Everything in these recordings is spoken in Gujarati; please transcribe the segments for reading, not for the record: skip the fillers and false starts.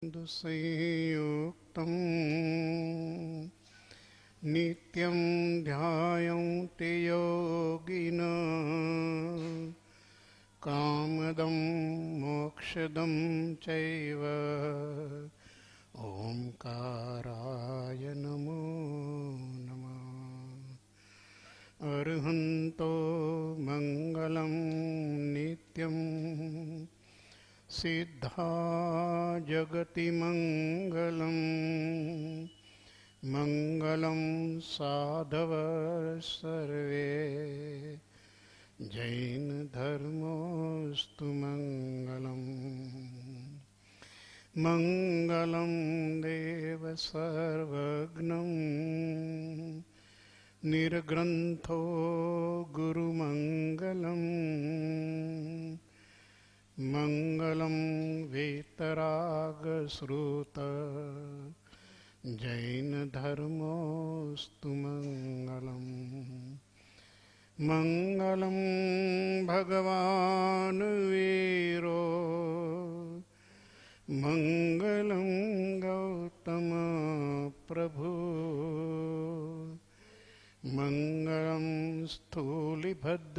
संयुक्तं नित्यं ध्यायन्ति योगिनः कामदं मोक्षदं चैव ओंकाराय नमो नमः। अर्हन्तो मंगलं नित्यं सिद्धा जगति मंगलं मंगलं साधव सर्वे जैन धर्मोस्तु मंगलम्। मंगलं देव सर्वज्ञं निर्ग्रंथो गुरुमंगलम् मंगलं वीतरागश्रुत जैन धर्मोस्तु मंगलम्। मंगलं भगवान् वीरो मंगलं गौतम प्रभु मंगलं स्थूलिभद्राद्या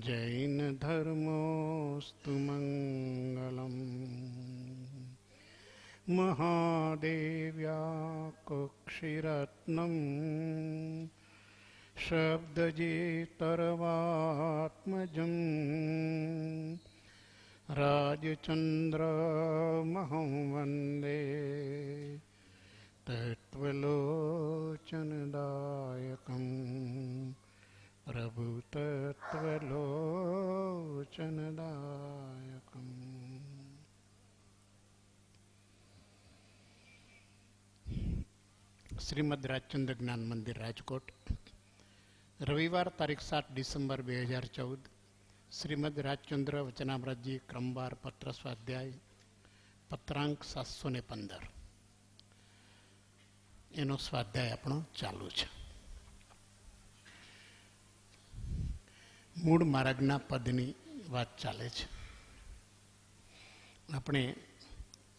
जैन धर्मोस्तु मंगलम्। महादेव्या कुक्षिरत्नं शब्दजेतरवात्मजं राजचन्द्रमहं वन्दे तत्त्वलोचनदायकं प्रभु तत्त्वलोचनदायकम्। श्रीमद राजचंद्र ज्ञान मंदिर राजकोट रविवार तारीख 7 डिसेम्बर 2014 श्रीमद राजचंद्र वचनामृत जी क्रमवार पत्र स्वाध्याय पत्रांक 715 एनो स्वाध्याय આપણો ચાલુ છે। મૂળ માર્ગના પદની વાત ચાલે છે। આપણે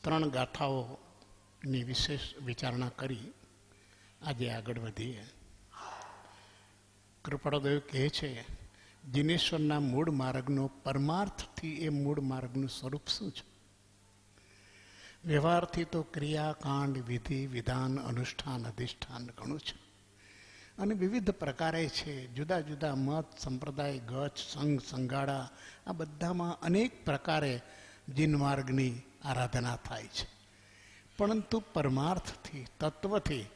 3 ગાથાઓની વિશેષ વિચારણા કરી આજે આગળ વધીએ। કૃપાળુદેવ કહે છે જીનેશ્વરના મૂળ માર્ગનો પરમાર્થથી એ મૂળ માર્ગનું સ્વરૂપ શું છે? વ્યવહારથી તો ક્રિયા કાંડ વિધિ વિધાન અનુષ્ઠાન અધિષ્ઠાન ઘણું છે અને વિવિધ પ્રકારે છે। જુદા જુદા મત સંપ્રદાય ગચ્છ સંઘ સંગાડા આ બધામાં અનેક પ્રકારે જીન માર્ગની આરાધના થાય છે, પરંતુ પરમાર્થથી તત્વથી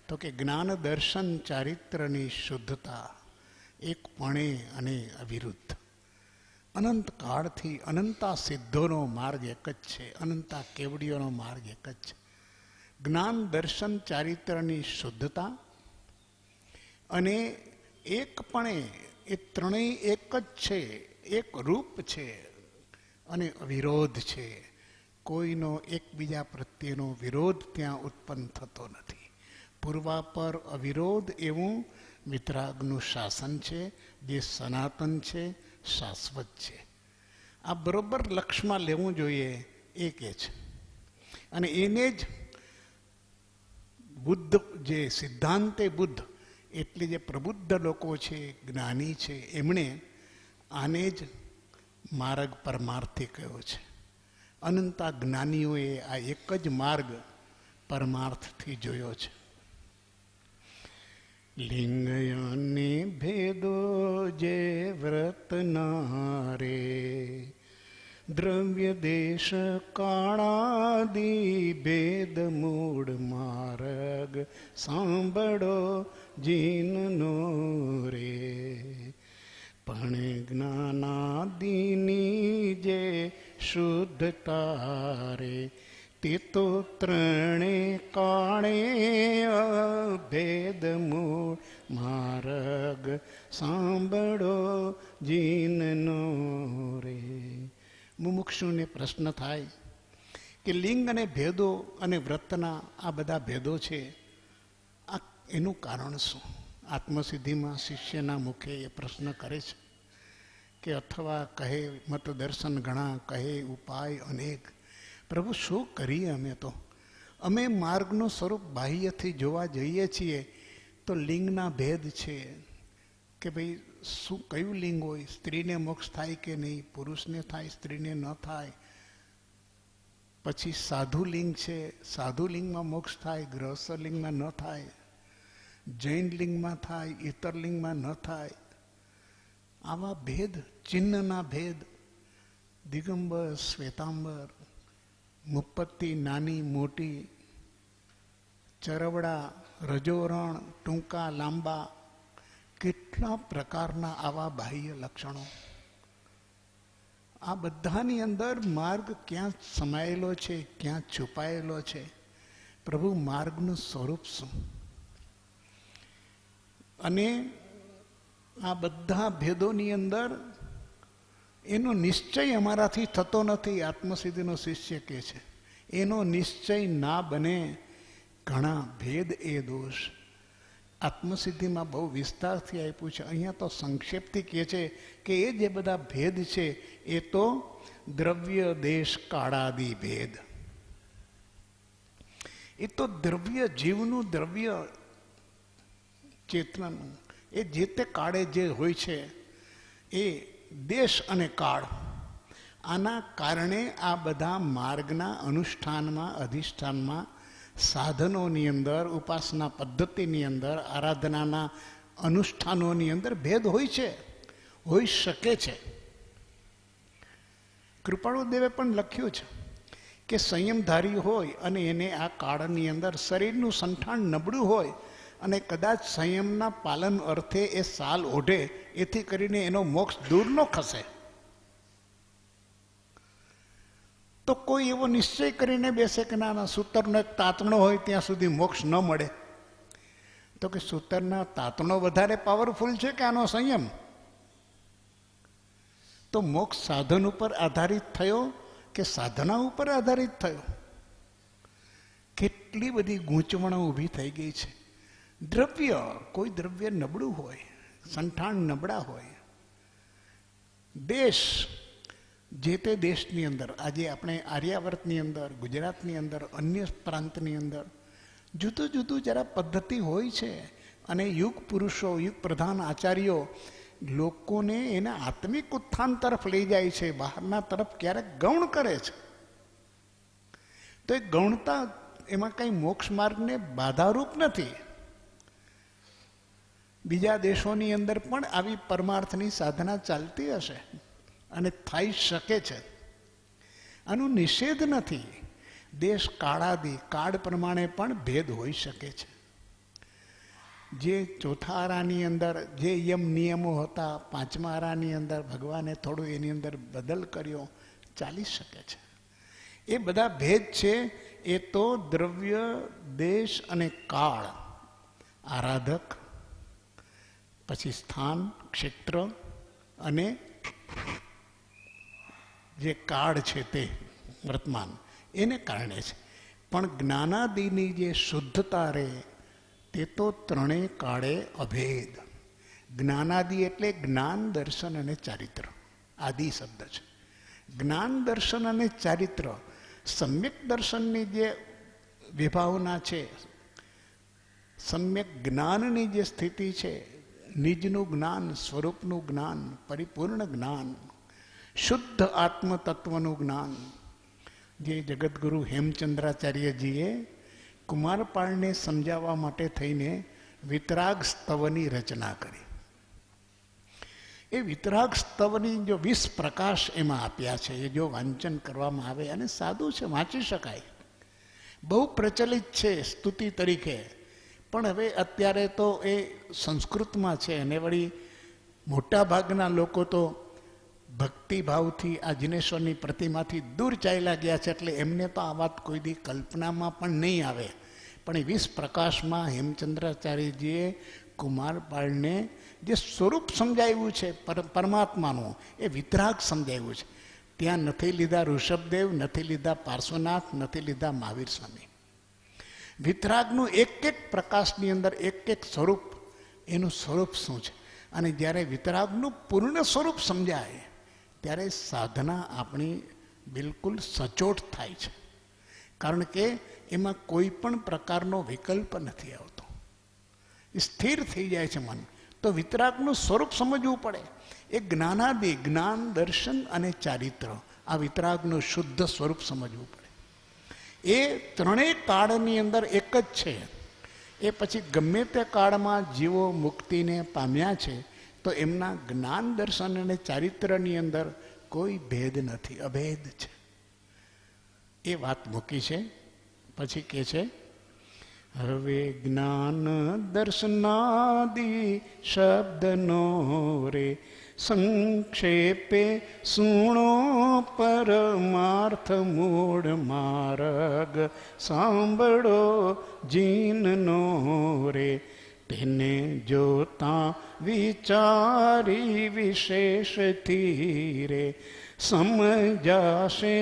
તો કે જ્ઞાન દર્શન ચારિત્રની શુદ્ધતા એકપણે અને અવિરુદ્ધ અનંત કાળથી અનંતા સિદ્ધોનો માર્ગ એક જ છે, અનંતા કેવડીઓનો માર્ગ એક જ છે। જ્ઞાન દર્શન ચારિત્રની શુદ્ધતા અને એકપણે એ ત્રણેય એક જ છે, એક રૂપ છે અને અવિરોધ છે। કોઈનો એકબીજા પ્રત્યેનો વિરોધ ત્યાં ઉત્પન્ન થતો નથી। પૂર્વાપર અવિરોધ એવું વિતરાગનું શાસન છે, જે સનાતન છે, શાશ્વત છે। આ બરોબર લક્ષમાં લેવું જોઈએ એ કે છે અને એને જ બુદ્ધ જે સિદ્ધાંતે બુદ્ધ એટલે જે પ્રબુદ્ધ લોકો છે, જ્ઞાની છે, એમણે આને જ માર્ગ પરમાર્થી કહ્યો છે। અનંતા જ્ઞાનીઓએ આ એક જ માર્ગ પરમાર્થથી જોયો છે। લિંગયાને ભેદો જે વ્રતનારે દ્રવ્ય દેશ કાળાદિ ભેદ મૂળ માર્ગ સાંભળો જીનનો રે પણ જ્ઞાનાદિની જે શુદ્ધતા રે તે તો ત્રણે કાળે અભેદ મૂળ માર્ગ સાંભળો જીનનો રે। મુમુક્ષુને પ્રશ્ન થાય કે લિંગ અને ભેદો અને વ્રતના આ બધા ભેદો છે, આ એનું કારણ શું? આત્મસિદ્ધિમાં શિષ્યના મુખે એ પ્રશ્ન કરે છે કે અથવા કહે મત દર્શન ઘણા, કહે ઉપાય અનેક. પ્રભુ શું કરીએ અમે માર્ગનું સ્વરૂપ બાહ્યથી જોવા જઈએ છીએ તો લિંગના ભેદ છે કે ભાઈ શું કયું લિંગ હોય, સ્ત્રીને મોક્ષ થાય કે નહીં, પુરુષને થાય, સ્ત્રીને ન થાય. પછી સાધુ લિંગ છે, સાધુ લિંગમાં મોક્ષ થાય, ગૃહસ્થ લિંગમાં ન થાય, જૈન લિંગમાં થાય, ઇતર લિંગમાં ન થાય. આવા ભેદ, ચિહ્નના ભેદ, દિગંબર શ્વેતાંબર, મુપત્તિ નાની મોટી, ચરવડા, રજોરણ, ટૂંકા લાંબા, કેટલા પ્રકારના આવા બાહ્ય લક્ષણો. આ બધાની અંદર માર્ગ ક્યાં સમાયેલો છે, ક્યાં છુપાયેલો છે? પ્રભુ માર્ગનું સ્વરૂપ શું? અને આ બધા ભેદોની અંદર એનો નિશ્ચય અમારાથી થતો નથી. આત્મસિદ્ધિનો શિષ્ય કહે છે એનો નિશ્ચય ના બને, ઘણા ભેદ એ દોષ. આત્મસિદ્ધિમાં બહુ વિસ્તારથી આપ્યું છે, અહીંયા તો સંક્ષેપથી કહે છે કે એ જે બધા ભેદ છે એ તો દ્રવ્ય દેશ કાળાદિ ભેદ. એ તો દ્રવ્ય, જીવનું દ્રવ્ય, ચેતનાનું, એ જે તે કાળે જે હોય છે એ દેશ અને કાળ. આના કારણે આ બધા માર્ગના અનુષ્ઠાનમાં, અધિષ્ઠાનમાં, સાધનોની અંદર, ઉપાસના પદ્ધતિની અંદર, આરાધનાના અનુષ્ઠાનોની અંદર ભેદ હોય છે, હોઈ શકે છે. કૃપાળુદેવે પણ લખ્યું છે કે સંયમધારી હોય અને એને આ કાળની અંદર શરીરનું સંઠાણ નબળું હોય અને કદાચ સંયમના પાલન અર્થે એ સાલ ઓઢે, એથી કરીને એનો મોક્ષ દૂર ન ખસે. તો કોઈ એવો નિશ્ચય કરીને બેસે કે ના સૂતરનો એક તાતણો હોય ત્યાં સુધી મોક્ષ ન મળે. તો કે સૂતરના તાતણો વધારે પાવરફુલ છે કે આનો સંયમ? તો મોક્ષ સાધન ઉપર આધારિત થયો કે સાધના ઉપર આધારિત થયો? કેટલી બધી ગૂંચવણો ઊભી થઈ ગઈ છે. દ્રવ્ય, કોઈ દ્રવ્ય નબળું હોય, સંઠાણ નબળા હોય. દેશ, જે તે દેશની અંદર, આજે આપણે આર્યાવર્તની અંદર, ગુજરાતની અંદર, અન્ય પ્રાંતની અંદર જુદું જુદું જરા પદ્ધતિ હોય છે. અને યુગ પુરુષો, યુગ પ્રધાન આચાર્યો લોકોને એના આત્મિક ઉત્થાન તરફ લઈ જાય છે, બહારના તરફ ક્યારેક ગૌણ કરે છે. તો એ ગૌણતા એમાં કંઈ મોક્ષ માર્ગને બાધારૂપ નથી. બીજા દેશોની અંદર પણ આવી પરમાર્થની સાધના ચાલતી હશે અને થઈ શકે છે. આનું નિષેધ નથી. દેશ કાળાદિ, કાળ પ્રમાણે પણ ભેદ હોઈ શકે છે. જે ચોથા આરાની અંદર જે યમ નિયમો હતા, પાંચમા આરાની અંદર ભગવાને થોડું એની અંદર બદલ કર્યો, ચાલી શકે છે. એ બધા ભેદ છે. એ તો દ્રવ્ય, દેશ અને કાળ, આરાધક, પછી સ્થાન, ક્ષેત્ર અને જે કાળ છે તે વર્તમાન, એને કારણે છે. પણ જ્ઞાનાદિની જે શુદ્ધતા રહે તે તો ત્રણેય કાળે અભેદ. જ્ઞાનાદિ એટલે જ્ઞાન, દર્શન અને ચારિત્ર. આદિ શબ્દ છે. જ્ઞાન, દર્શન અને ચારિત્ર. સમ્યક દર્શનની જે વિભાવના છે, સમ્યક જ્ઞાનની જે સ્થિતિ છે, નિજનું જ્ઞાન, સ્વરૂપનું જ્ઞાન, પરિપૂર્ણ જ્ઞાન, શુદ્ધ આત્મતત્વનું જ્ઞાન, જે જગતગુરુ હેમચંદ્રાચાર્યજીએ કુમારપાળને સમજાવવા માટે થઈને વિતરાગ સ્તવની રચના કરી. એ વિતરાગ સ્તવની જો 20 પ્રકાશ એમાં આપ્યા છે. એ જો વાંચન કરવામાં આવે, અને સાદું છે, વાંચી શકાય, બહુ પ્રચલિત છે સ્તુતિ તરીકે. પણ હવે અત્યારે તો એ સંસ્કૃતમાં છે અને વળી મોટા ભાગના લોકો તો ભક્તિભાવથી આ જિનેશ્વરની પ્રતિમાથી દૂર ચાલ્યા ગયા છે, એટલે એમને તો આ વાત કોઈ દી કલ્પનામાં પણ નહીં આવે. પણ એ 20 પ્રકાશમાં હેમચંદ્રાચાર્યજીએ કુમારપાળને જે સ્વરૂપ સમજાવ્યું છે પરમાત્માનું, એ વિતરાગ સમજાવ્યું છે. ત્યાં નથી લીધા ઋષભદેવ, નથી લીધા પાર્શ્વનાથ, નથી લીધા મહાવીર સ્વામી. વિતરાગનું એક એક પ્રકાશની અંદર એક એક સ્વરૂપ, એનું સ્વરૂપ શું છે? અને જ્યારે વિતરાગનું પૂર્ણ સ્વરૂપ સમજાય ત્યારે સાધના આપણી બિલકુલ સચોટ થાય છે. કારણ કે એમાં કોઈ પણ પ્રકારનો વિકલ્પ નથી આવતો, સ્થિર થઈ જાય છે મન. તો વિતરાગનું સ્વરૂપ સમજવું પડે. એ જ્ઞાનાદિ, જ્ઞાન, દર્શન અને ચારિત્ર, આ વિતરાગનું શુદ્ધ સ્વરૂપ સમજવું પડે. એ ત્રણેય કાળની અંદર એક જ છે. એ પછી ગમે તે કાળમાં જીવો મુક્તિને પામ્યા છે તો એમના જ્ઞાન, દર્શન અને ચારિત્રની અંદર કોઈ ભેદ નથી, અભેદ છે. એ વાત મૂકી છે. પછી કે છે, હવે જ્ઞાન દર્શનાદિ શબ્દનો રે સંક્ષેપે સુણો પરમાર્થ મૂળ માર્ગ સાંભળો જીનનો રે તેને જોતા વિચારી વિશેષથી રે સમજાશે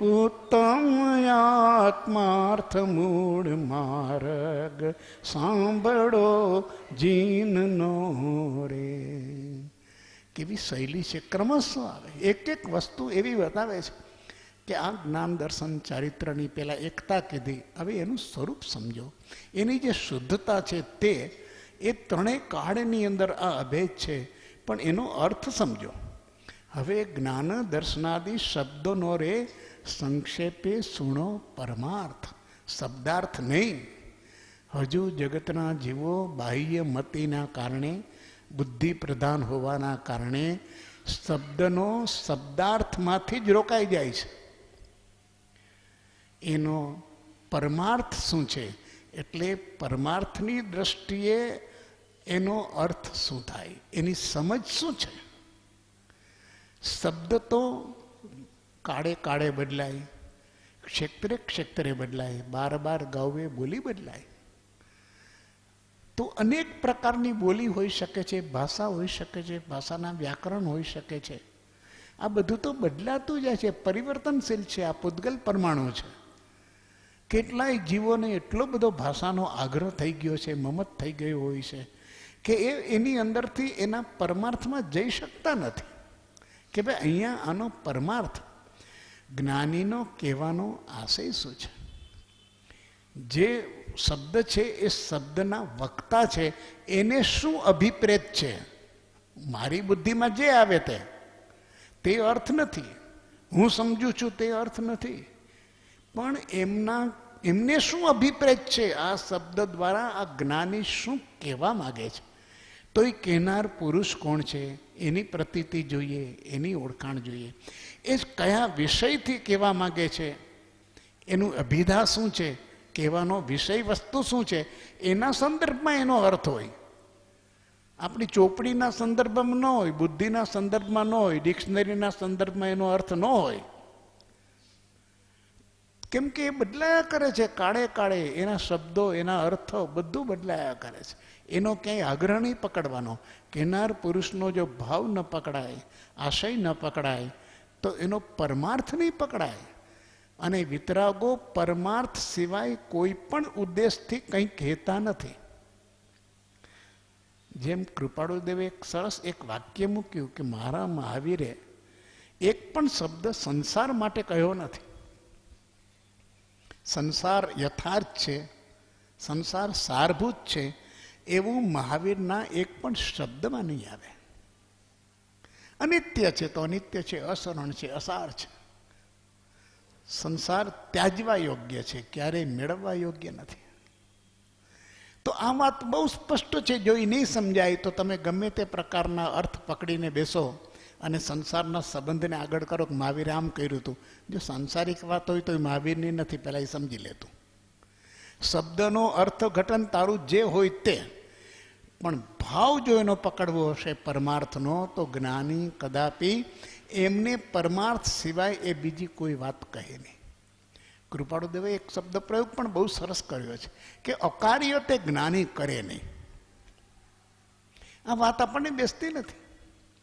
ઉત્તમ આત્માર્થ મૂળ માર્ગ સાંભળો જીનનો રે. કેવી શૈલી છે, ક્રમશઃ આવે. એક એક વસ્તુ એવી બતાવે છે કે આ જ્ઞાન, દર્શન, ચારિત્રની પહેલાં એકતા કીધી, હવે એનું સ્વરૂપ સમજો. એની જે શુદ્ધતા છે તે એ ત્રણેય કાળની અંદર આ અભેદ છે, પણ એનો અર્થ સમજો. હવે જ્ઞાન દર્શનાદિ શબ્દોનો રે સંક્ષેપે સુણો પરમાર્થ, શબ્દાર્થ નહીં. હજુ જગતના જીવો બાહ્ય મતિના કારણે, બુદ્ધિ પ્રધાન હોવાના કારણે શબ્દનો શબ્દાર્થમાંથી જ રોકાઈ જાય છે. એનો પરમાર્થ શું છે, એટલે પરમાર્થની દ્રષ્ટિએ એનો અર્થ શું થાય, એની સમજ શું છે. શબ્દ તો કાળે કાળે બદલાય, ક્ષેત્રે ક્ષેત્રે બદલાય, બાર બાર ગાવે બોલી બદલાય. તો અનેક પ્રકારની બોલી હોઈ શકે છે, ભાષા હોઈ શકે છે, ભાષાના વ્યાકરણ હોઈ શકે છે. આ બધું તો બદલાતું જાય છે, પરિવર્તનશીલ છે. આ પૂતગલ પરમાણુ છે. કેટલાય જીવોને એટલો બધો ભાષાનો આગ્રહ થઈ ગયો છે, મમત થઈ ગયો હોય છે કે એની અંદરથી એના પરમાર્થમાં જઈ શકતા નથી કે ભાઈ અહીંયા આનો પરમાર્થ, જ્ઞાનીનો કહેવાનો આશય શું છે. જે શબ્દ છે એ શબ્દના વક્તા છે, એને શું અભિપ્રેત છે. મારી બુદ્ધિમાં જે આવે તે અર્થ નથી, હું સમજું છું તે અર્થ નથી, પણ એમને શું અભિપ્રેત છે, આ શબ્દ દ્વારા આ જ્ઞાની શું કહેવા માગે છે. તો એ કહેનાર પુરુષ કોણ છે, એની પ્રતીતિ જોઈએ, એની ઓળખાણ જોઈએ. એ કયા વિષયથી કહેવા માગે છે, એનું અભિધા શું છે, કહેવાનો વિષય વસ્તુ શું છે, એના સંદર્ભમાં એનો અર્થ હોય. આપણી ચોપડીના સંદર્ભમાં ન હોય, બુદ્ધિના સંદર્ભમાં ન હોય, ડિક્શનરીના સંદર્ભમાં એનો અર્થ ન હોય. કેમ કે એ બદલાયા કરે છે, કાળે કાળે એના શબ્દો, એના અર્થો બધું બદલાયા કરે છે. એનો ક્યાંય આગ્રહ નહીં પકડવાનો. કહેનાર પુરુષનો જો ભાવ ન પકડાય, આશય ન પકડાય, તો એનો પરમાર્થ નહીં પકડાય. અને વિતરાગો પરમાર્થ સિવાય કોઈ પણ ઉદ્દેશથી કંઈ કહેતા નથી. જેમ કૃપાળુદેવે એક સરસ એક વાક્ય મૂક્યું કે મારા મહાવીરે એક પણ શબ્દ સંસાર માટે કહ્યો નથી. સંસાર યથાર્થ છે, સંસાર સારભૂત છે, એવું મહાવીરના એક પણ શબ્દમાં નહીં આવે. અનિત્ય છે તો અનિત્ય છે, અસરણ છે, અસાર છે. સંસાર ત્યાજવા યોગ્ય છે, ક્યારેય મેળવવા યોગ્ય નથી. તો આ વાત બહુ સ્પષ્ટ છે. જો એ નહીં સમજાય તો તમે ગમે તે પ્રકારના અર્થ પકડીને બેસો અને સંસારના સંબંધને આગળ કરો કે મહાવીરે આમ કર્યું હતું. જો સાંસારિક વાત હોય તો એ મહાવીરની નથી, પહેલાં એ સમજી લેતું. શબ્દનો અર્થઘટન તારું જે હોય તે, પણ ભાવ જો એનો પકડવો હશે પરમાર્થનો, તો જ્ઞાની કદાપી એમને પરમાર્થ સિવાય એ બીજી કોઈ વાત કહે નહીં. કૃપાળુદેવે એક શબ્દ પ્રયોગ પણ બહુ સરસ કર્યો છે કે અકાર્ય તે જ્ઞાની કરે નહીં. આ વાત આપણને બેસતી નથી,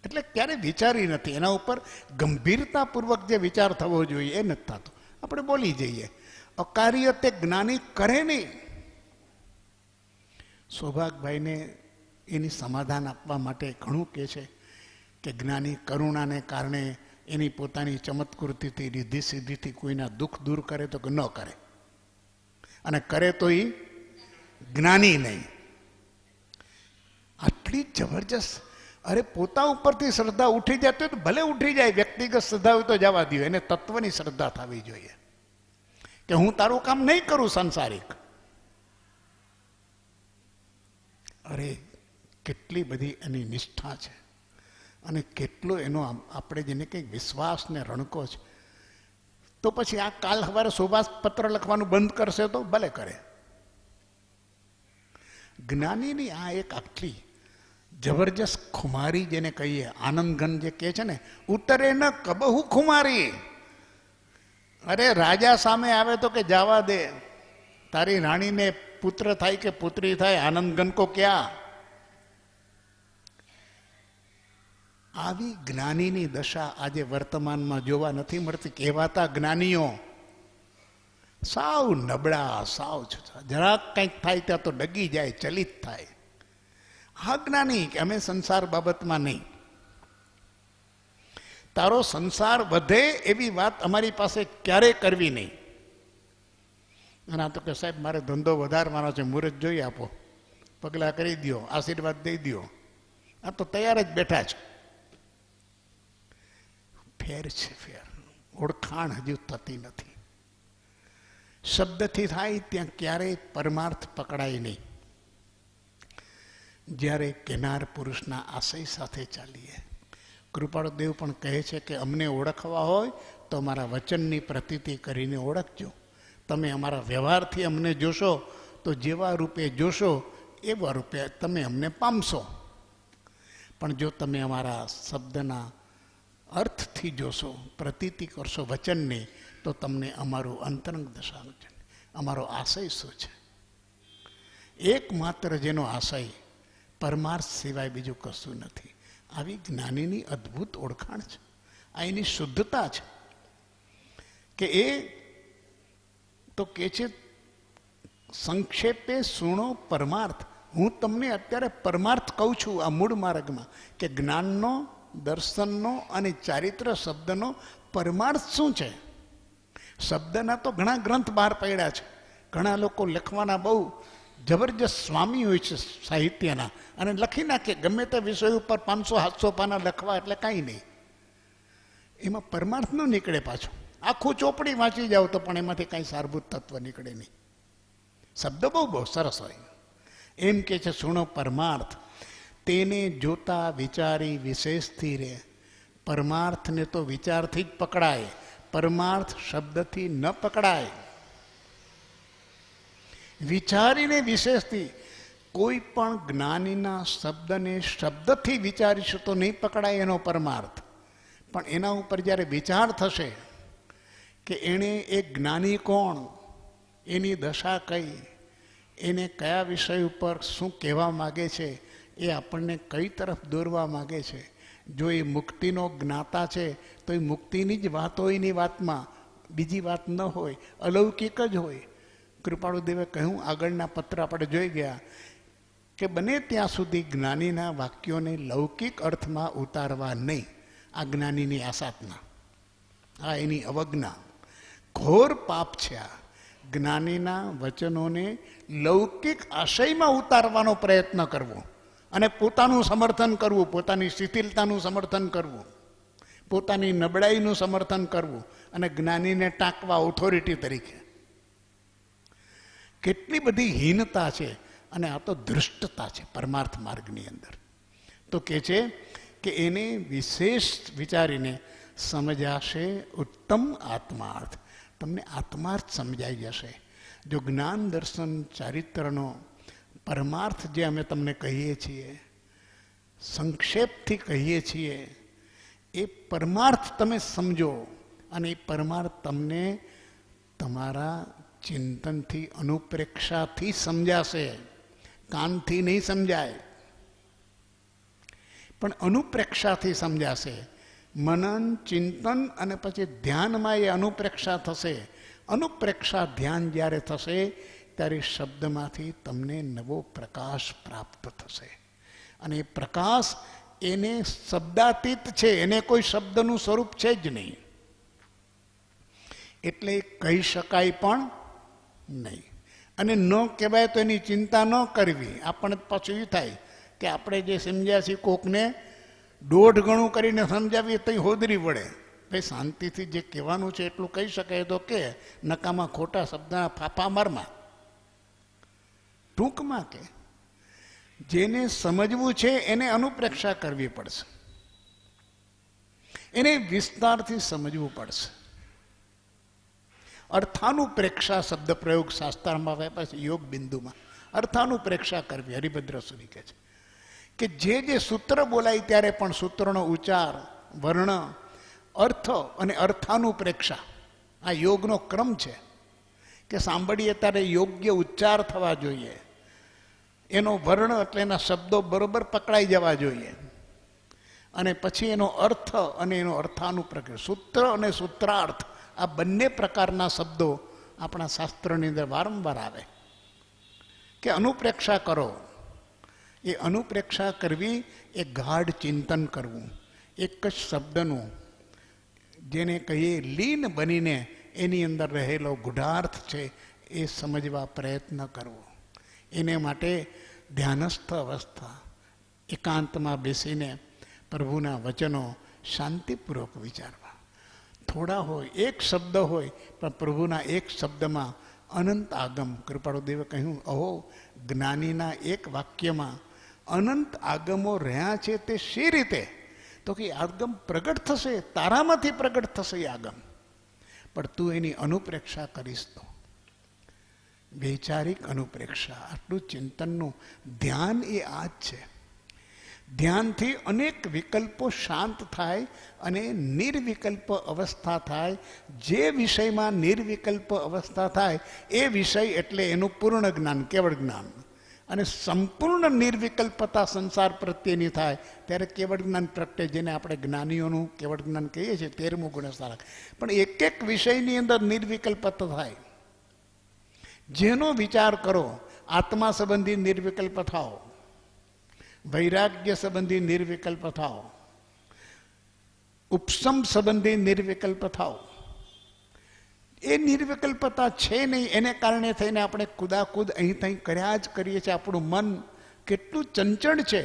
એટલે ક્યારે વિચારી નથી. એના ઉપર ગંભીરતાપૂર્વક જે વિચાર થવો જોઈએ એ નથી થતો. આપણે બોલી જઈએ અકાર્ય તે જ્ઞાની કરે નહીં. સૌભાગભાઈને એની સમાધાન આપવા માટે ઘણું કહે છે કે જ્ઞાની કરુણાને કારણે એની પોતાની ચમત્કૃતિથી રીધિ સિદ્ધિથી કોઈના દુઃખ દૂર કરે તો કે ન કરે, અને કરે તો એ જ્ઞાની નહીં. આટલી જબરજસ્ત, અરે પોતા ઉપરથી શ્રદ્ધા ઉઠી જાય તો ભલે ઉઠી જાય, વ્યક્તિગત શ્રદ્ધા હોય તો જવા દો, એને તત્વની શ્રદ્ધા થવી જોઈએ કે હું તારું કામ નહીં કરું સંસારિક. અરે કેટલી બધી એની નિષ્ઠા છે અને કેટલો એનો આપણે જેને કંઈક વિશ્વાસ ને રણકો છે. તો પછી આ કાલ સવારે સુભાષ પત્ર લખવાનું બંધ કરશે તો ભલે કરે. જ્ઞાનીની આ એક આટલી જબરજસ્ત ખુમારી જેને કહીએ, આનંદઘન જે કહે છે ને, ઉતરે ન કબહુ ખુમારી. અરે રાજા સામે આવે તો કે જવા દે, તારી રાણીને પુત્ર થાય કે પુત્રી થાય, આનંદઘન કો ક્યાં. આવી જ્ઞાનીની દશા આજે વર્તમાનમાં જોવા નથી મળતી. કહેવાતા જ્ઞાનીઓ સાવ નબળા, સાવ જરાક કંઈક થાય ત્યાં તો ડગી જાય, ચલિત થાય. હા જ્ઞાની કે અમે સંસાર બાબતમાં નહીં, તારો સંસાર વધે એવી વાત અમારી પાસે ક્યારેય કરવી નહીં. અને આ તો કે સાહેબ મારે ધંધો વધારવાનો છે, મુહૂર્ત જોઈ આપો, પગલાં કરી દો, આશીર્વાદ દઈ દો. આ તો તૈયાર જ બેઠા છે. ફેર છે, ફેર. ઓળખાણ હજુ થતી નથી. શબ્દથી થાય ત્યાં ક્યારેય પરમાર્થ પકડાય નહીં. જ્યારે કેનાર પુરુષના આશય સાથે ચાલીએ. કૃપાળુદેવ પણ કહે છે કે અમને ઓળખવા હોય તો અમારા વચનની પ્રતીતિ કરીને ઓળખજો. તમે અમારા વ્યવહારથી અમને જોશો તો જેવા રૂપે જોશો એવા રૂપે તમે અમને પામશો. પણ જો તમે અમારા શબ્દના અર્થથી જોશો, પ્રતીતિ કરશો વચનની, તો તમને અમારું અંતરંગ દશા, અમારો આશય શું છે. એકમાત્ર જેનો આશય પરમાર્થ સિવાય બીજું કશું નથી. આવી જ્ઞાનીની અદ્ભુત ઓળખાણ છે. આ એની શુદ્ધતા છે કે એ તો કે છે સંક્ષેપે સુણો પરમાર્થ. હું તમને અત્યારે પરમાર્થ કહું છું આ મૂળ માર્ગમાં કે જ્ઞાનનો, દર્શનનો અને ચારિત્ર શબ્દનો પરમાર્થ શું છે. શબ્દના તો ઘણા ગ્રંથ બહાર પડ્યા છે. ઘણા લોકો લખવાના બહુ જબરજસ્ત સ્વામી હોય છે સાહિત્યના, અને લખી નાખે ગમે તે વિષય ઉપર 500-700 પાના લખવા એટલે કાંઈ નહીં. એમાં પરમાર્થ ન નીકળે પાછો. આખું ચોપડી વાંચી જાઓ તો પણ એમાંથી કાંઈ સારભૂત તત્વ નીકળે નહીં. શબ્દ બહુ સરસ હોય. એમ કે છે સુણો પરમાર્થ, તેને જોતા વિચારી વિશેષથી રહે. પરમાર્થને તો વિચારથી જ પકડાય, પરમાર્થ શબ્દથી ન પકડાય. વિચારીને વિશેષથી, કોઈ પણ જ્ઞાનીના શબ્દને શબ્દથી વિચારીશું તો નહીં પકડાય એનો પરમાર્થ. પણ એના ઉપર જ્યારે વિચાર થશે કે એણે એક જ્ઞાની કોણ, એની દશા કઈ, એને કયા વિષય ઉપર શું કહેવા માગે છે, એ આપણને કઈ તરફ દોરવા માગે છે. જો એ મુક્તિનો જ્ઞાતા છે તો એ મુક્તિની જ વાત હોય એની વાતમાં, બીજી વાત ન હોય, અલૌકિક જ હોય. કૃપાળુદેવે કહ્યું, આગળના પત્ર આપણે જોઈ ગયા કે બને ત્યાં સુધી જ્ઞાનીના વાક્યોને લૌકિક અર્થમાં ઉતારવા નહીં. આ જ્ઞાનીની આસાધના, આ એની અવજ્ઞા, ઘોર પાપ છે. આ જ્ઞાનીના વચનોને લૌકિક આશયમાં ઉતારવાનો પ્રયત્ન કરવો અને પોતાનું સમર્થન કરવું, પોતાની શિથિલતાનું સમર્થન કરવું, પોતાની નબળાઈનું સમર્થન કરવું અને જ્ઞાનીને ટાંકવા ઓથોરિટી તરીકે. કેટલી બધી હીનતા છે. અને આ તો ધૃષ્ટતા છે પરમાર્થ માર્ગની અંદર. તો કે છે કે એને વિશેષ વિચારીને સમજાશે ઉત્તમ આત્માર્થ. તમને આત્માર્થ સમજાઈ જશે. જો જ્ઞાન દર્શન ચારિત્રનો પરમાર્થ જે અમે તમને કહીએ છીએ, સંક્ષેપથી કહીએ છીએ, એ પરમાર્થ તમે સમજો અને એ પરમાર્થ તમને તમારા ચિંતનથી, અનુપ્રેક્ષાથી સમજાશે. કાનથી નહીં સમજાય, પણ અનુપ્રેક્ષાથી સમજાશે. મનન, ચિંતન અને પછી ધ્યાનમાં એ અનુપ્રેક્ષા થશે. અનુપ્રેક્ષા ધ્યાન જ્યારે થશે ત્યારે શબ્દમાંથી તમને નવો પ્રકાશ પ્રાપ્ત થશે. અને એ પ્રકાશ એને શબ્દાતીત છે, એને કોઈ શબ્દનું સ્વરૂપ છે જ નહીં, એટલે કહી શકાય પણ નહીં. અને ન કહેવાય તો એની ચિંતા ન કરવી. આપણને પાછું એ થાય કે આપણે જે સમજ્યા છીએ કોકને 1.5 ગણું કરીને સમજાવીએ તો હોદરી વળે. ભાઈ શાંતિથી જે કહેવાનું છે એટલું કહી શકાય તો કે, નકામાં ખોટા શબ્દના ફાફા મારમાં. ટૂંકમાં કે જેને સમજવું છે એને અનુપ્રેક્ષા કરવી પડશે, એને વિસ્તારથી સમજવું પડશે. અર્થાનુપ્રેક્ષા શબ્દ પ્રયોગ શાસ્ત્રમાં આવ્યા છે, યોગ બિંદુમાં અર્થાનુપ્રેક્ષા કરવી. હરિભદ્ર સુરી કહે છે કે જે સૂત્ર બોલાય ત્યારે પણ સૂત્રનો ઉચ્ચાર, વર્ણ, અર્થ અને અર્થાનુપ્રેક્ષા આ યોગનો ક્રમ છે કે સાંભળીએ ત્યારે યોગ્ય ઉચ્ચાર થવા જોઈએ, એનો વર્ણ એટલે એના શબ્દો બરોબર પકડાઈ જવા જોઈએ, અને પછી એનો અર્થ અને એનો અર્થાનુપ્રેક્ષા, સૂત્ર અને સૂત્રાર્થ આ બંને પ્રકારના શબ્દો આપણા શાસ્ત્રની અંદર વારંવાર આવે કે અનુપ્રેક્ષા કરો. એ અનુપ્રેક્ષા કરવી એ ગાઢ ચિંતન કરવું, એક જ શબ્દનું જેને કહીએ લીન બનીને એની અંદર રહેલો ગૂઢાર્થ છે એ સમજવા પ્રયત્ન કરવો. એને માટે ધ્યાનસ્થ અવસ્થા, એકાંતમાં બેસીને પ્રભુના વચનો શાંતિપૂર્વક વિચારવા. થોડા હોય, એક શબ્દ હોય, પણ પ્રભુના એક શબ્દમાં અનંત આગમ. કૃપાળુદેવે કહ્યું, અહો જ્ઞાનીના એક વાક્યમાં અનંત આગમો રહ્યા છે. તે શી રીતે? તો કે આગમ પ્રગટ થશે, તારામાંથી પ્રગટ થશે એ આગમ, પણ તું એની અનુપ્રેક્ષા કરીશ તો. વૈચારિક અનુપ્રેક્ષા, આટલું ચિંતનનું ધ્યાન એ આ જ છે. ધ્યાનથી અનેક વિકલ્પો શાંત થાય અને નિર્વિકલ્પ અવસ્થા થાય. જે વિષયમાં નિર્વિકલ્પ અવસ્થા થાય એ વિષય એટલે એનું પૂર્ણ જ્ઞાન, કેવળ જ્ઞાન. અને સંપૂર્ણ નિર્વિકલ્પતા સંસાર પ્રત્યેની થાય ત્યારે કેવળ જ્ઞાન પ્રગટે, જેને આપણે જ્ઞાનીઓનું કેવળ જ્ઞાન કહીએ છીએ, 13મું ગુણસારક. પણ એક એક વિષયની અંદર નિર્વિકલ્પતા થાય. જેનો વિચાર કરો, આત્મા સંબંધી નિર્વિકલ્પ થાઓ, વૈરાગ્ય સંબંધી નિર્વિકલ્પ થાઓ, ઉપસમ સંબંધી નિર્વિકલ્પ થાઓ. એ નિર્વિકલ્પતા છે નહીં, એને કારણે થઈને આપણે કુદાકુદ અહીં ત્યાં કર્યા જ કરીએ છીએ. આપણું મન કેટલું ચંચળ છે,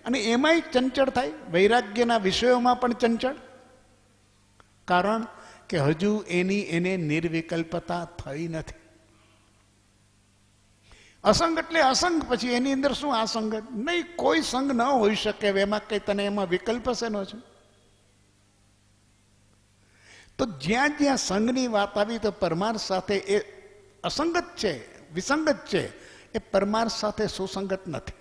અને એમાંય ચંચળ થાય. વૈરાગ્યના વિષયોમાં પણ ચંચળ, કારણ કે હજુ એને નિર્વિકલ્પતા થઈ નથી. અસંગ એટલે અસંગ, પછી એની અંદર શું આસંગ? નહીં, કોઈ સંગ ન હોઈ શકે. એમાં કઈ તને એમાં વિકલ્પ શેનો છે? તો જ્યાં જ્યાં સંઘની વાત આવી તો પરમાર્થ સાથે એ અસંગત છે, વિસંગત છે, એ પરમાર્થ સાથે સુસંગત નથી.